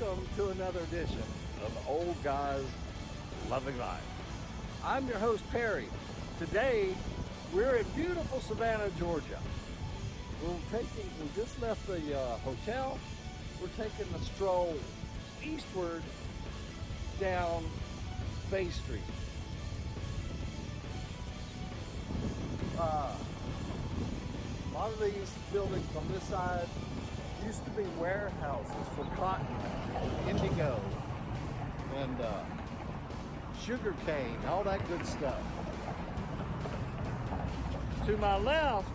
welcome to another edition of Old Guys Loving Life. I'm your host, Perry. Today, we're in beautiful Savannah, Georgia. We just left the hotel. We're taking the stroll eastward down Bay Street. A lot of these buildings on this side used to be warehouses for cotton, indigo, and sugar cane, all that good stuff. To my left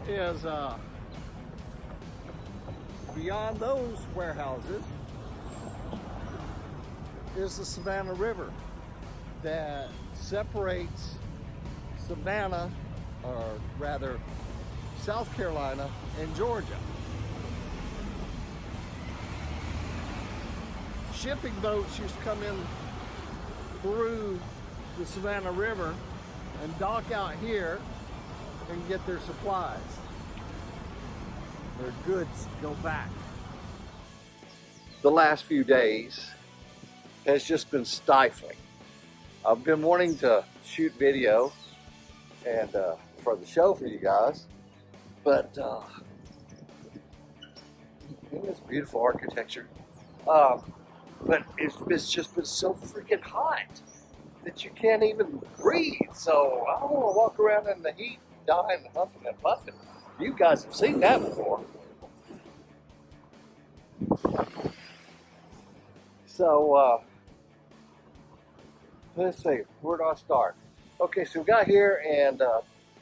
is beyond those warehouses is the Savannah River that separates Savannah, or rather South Carolina and Georgia. Shipping boats used to come in through the Savannah River and dock out here and get their supplies. Their goods go back. The last few days has just been stifling. I've been wanting to shoot video and for the show for you guys, but it's beautiful architecture. But it's just been so freaking hot that you can't even breathe. So I don't want to walk around in the heat, dying and huffing and puffing. You guys have seen that before. So let's see, where do I start? Okay, so we got here and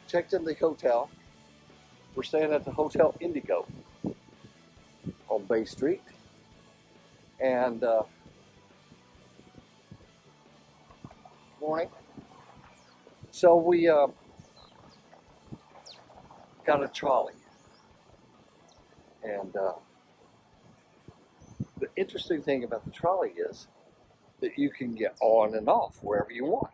checked in the hotel. We're staying at the Hotel Indigo on Bay Street. And morning. So we got a trolley. And the interesting thing about the trolley is that you can get on and off wherever you want.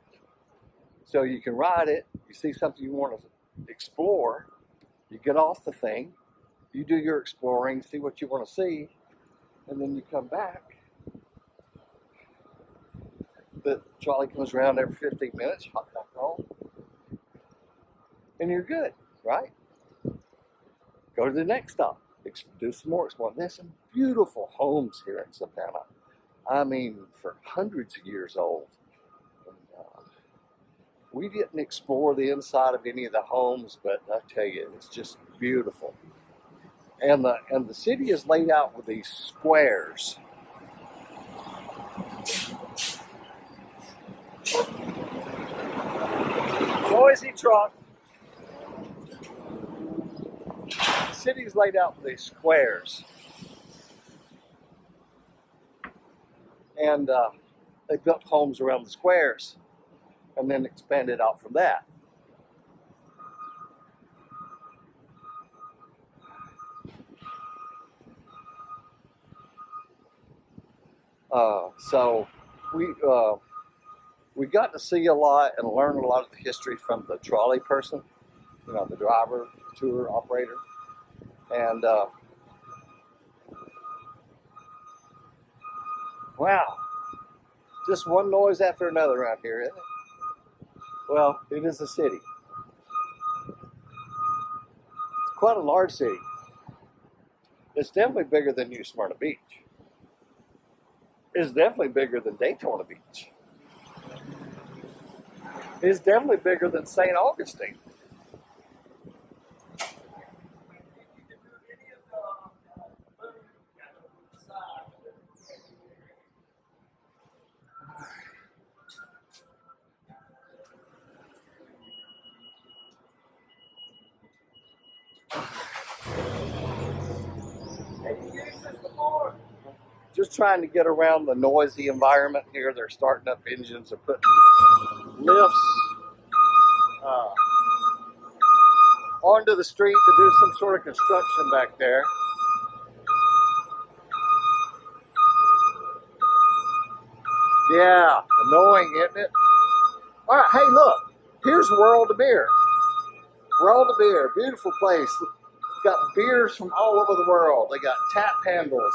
So you can ride it, you see something you want to explore, you get off the thing, you do your exploring, see what you want to see, and then you come back. The trolley comes around every 15 minutes, hop back on, and you're good, right? Go to the next stop, do some more exploring. There's some beautiful homes here in Savannah. I mean, for hundreds of years old. We didn't explore the inside of any of the homes, but I tell you, it's just beautiful. And the city is laid out with these squares. Noisy truck. The city is laid out with these squares. And they built homes around the squares and then expanded out from that. So we got to see a lot and learn a lot of the history from the trolley person, you know, the driver, tour operator. And wow, just one noise after another around here, isn't it? Well, it is a city. It's quite a large city. It's definitely bigger than New Smyrna Beach. It's definitely bigger than Daytona Beach. It's definitely bigger than St. Augustine. Just trying to get around the noisy environment here. They're starting up engines, they're putting lifts onto the street to do some sort of construction back there. Yeah, annoying, isn't it? All right, hey, look, here's World of Beer. World of Beer, beautiful place. Got beers from all over the world. They got tap handles.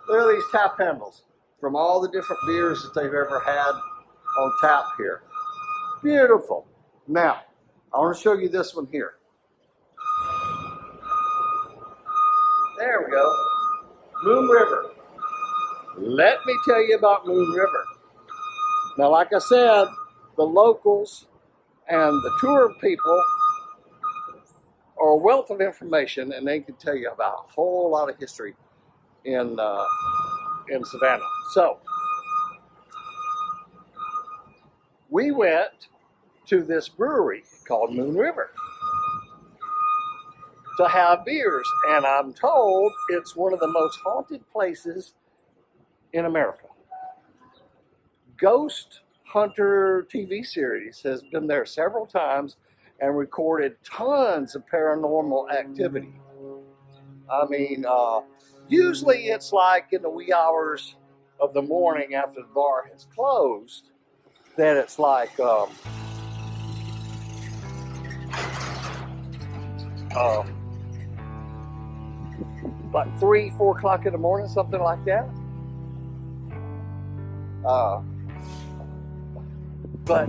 Look at these tap handles from all the different beers that they've ever had on tap here. Beautiful. Now, I want to show you this one here. There we go. Moon River. Let me tell you about Moon River. Now, like I said, the locals and the tour people are a wealth of information, and they can tell you about a whole lot of history in Savannah. So, we went to this brewery called Moon River to have beers, and I'm told it's one of the most haunted places in America. Ghost Hunter TV series has been there several times and recorded tons of paranormal activity. I mean, usually it's like in the wee hours of the morning after the bar has closed that it's like like 3, 4 o'clock in the morning, something like that. But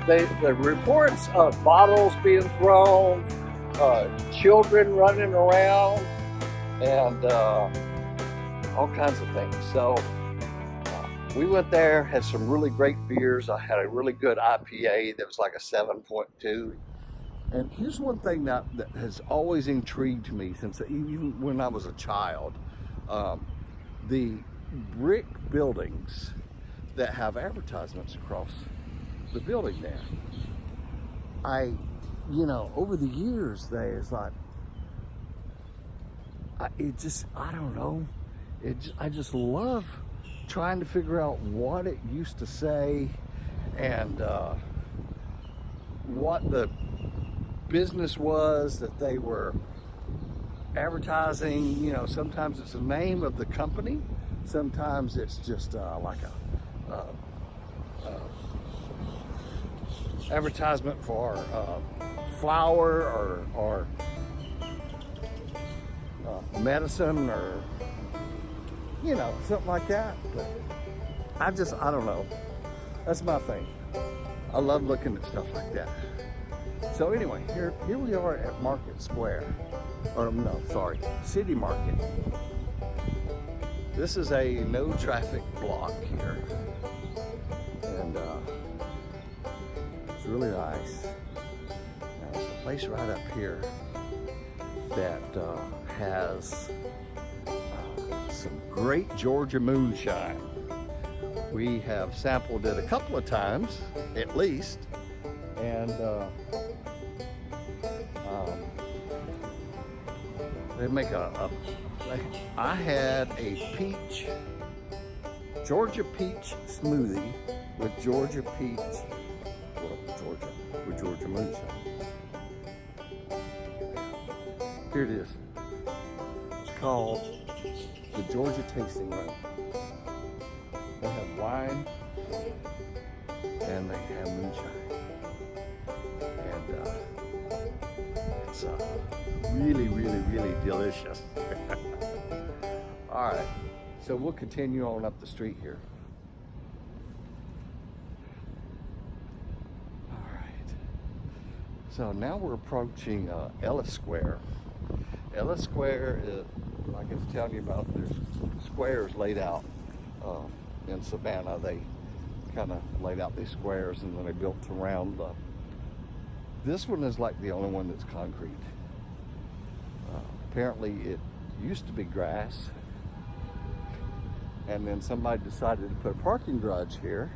the reports of bottles being thrown, children running around, and all kinds of things. So we went there, had some really great beers. I had a really good IPA that was like a 7.2. And here's one thing that has always intrigued me since even when I was a child. The brick buildings that have advertisements across the building there. Over the years, there's like, I don't know. I just love trying to figure out what it used to say and what the business was that they were advertising. Sometimes it's the name of the company, sometimes it's just like a advertisement for flour or medicine or something like that. But I don't know. That's my thing. I love looking at stuff like that. So anyway, here we are at Market Square. Or no, sorry, City Market. This is a no traffic block here. And it's really nice. Now, there's a place right up here that has some great Georgia moonshine. We have sampled it a couple of times, at least, and they make I had a Georgia peach smoothie with Georgia moonshine. Here it is. It's called the Georgia Tasting Room. They have wine and they have moonshine. And it's really, really, really delicious. All right, so we'll continue on up the street here. All right, so now we're approaching Ellis Square. Ellis Square is, like I was telling you about, there's squares laid out in Savannah. They kind of laid out these squares and then they built around this one is like the only one that's concrete. Apparently it used to be grass, and then somebody decided to put a parking garage here,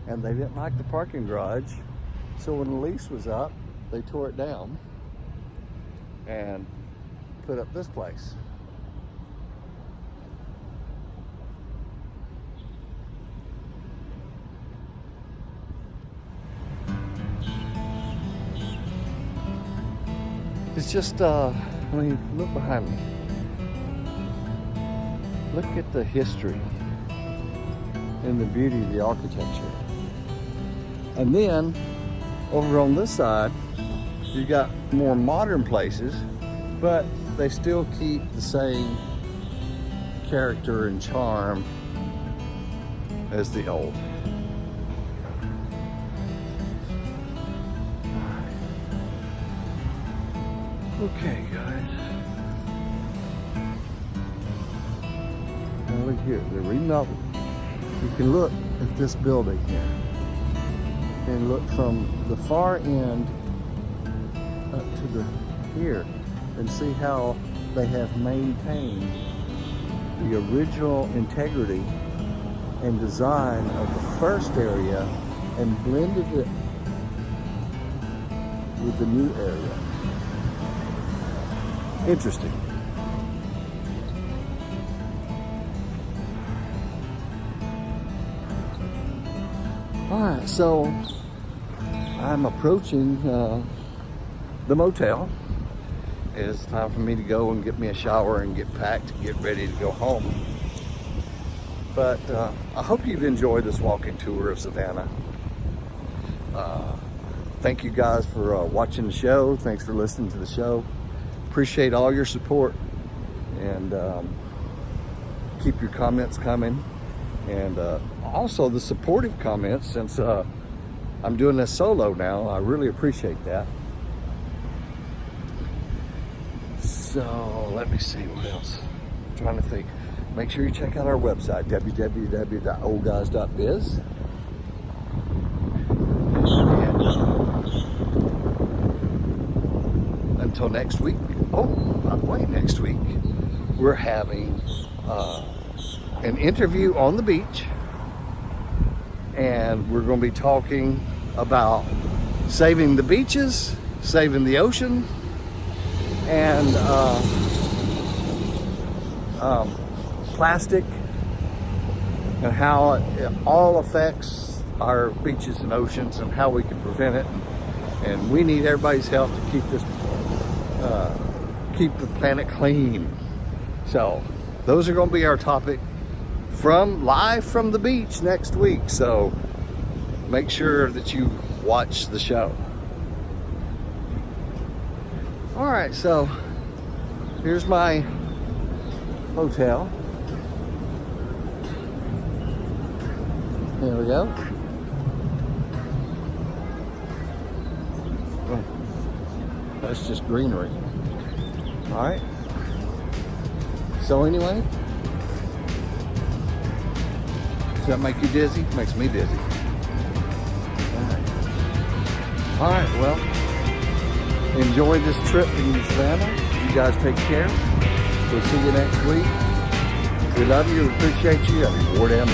and they didn't like the parking garage, so when the lease was up, they tore it down and put up this place. It's just, look behind me. Look at the history and the beauty of the architecture. And then, over on this side, you got more modern places, but they still keep the same character and charm as the old. Okay, guys. Now look here, they're reading up. You can look at this building here and look from the far end up to the here and see how they have maintained the original integrity and design of the first area and blended it with the new area. Interesting. All right, so I'm approaching the motel. It's time for me to go and get me a shower and get packed and get ready to go home. But I hope you've enjoyed this walking tour of Savannah. Thank you guys for watching the show. Thanks for listening to the show. Appreciate all your support, and keep your comments coming, and also the supportive comments, since I'm doing this solo now. I really appreciate that. So let me see what else. I'm trying to think. Make sure you check out our website, www.oldguys.biz. And until next week. Oh, by the way, next week we're having an interview on the beach, and we're going to be talking about saving the beaches, saving the ocean, and plastic, and how it all affects our beaches and oceans, and how we can prevent it. And we need everybody's help to keep this keep the planet clean. So those are going to be our topic live from the beach next week. So make sure that you watch the show. All right, so here's my hotel. There we go. Oh, that's just greenery. All right. So anyway, does that make you dizzy? Makes me dizzy. All right, well, enjoy this trip in Savannah. You guys take care. We'll see you next week. We love you, appreciate you. Have a war down.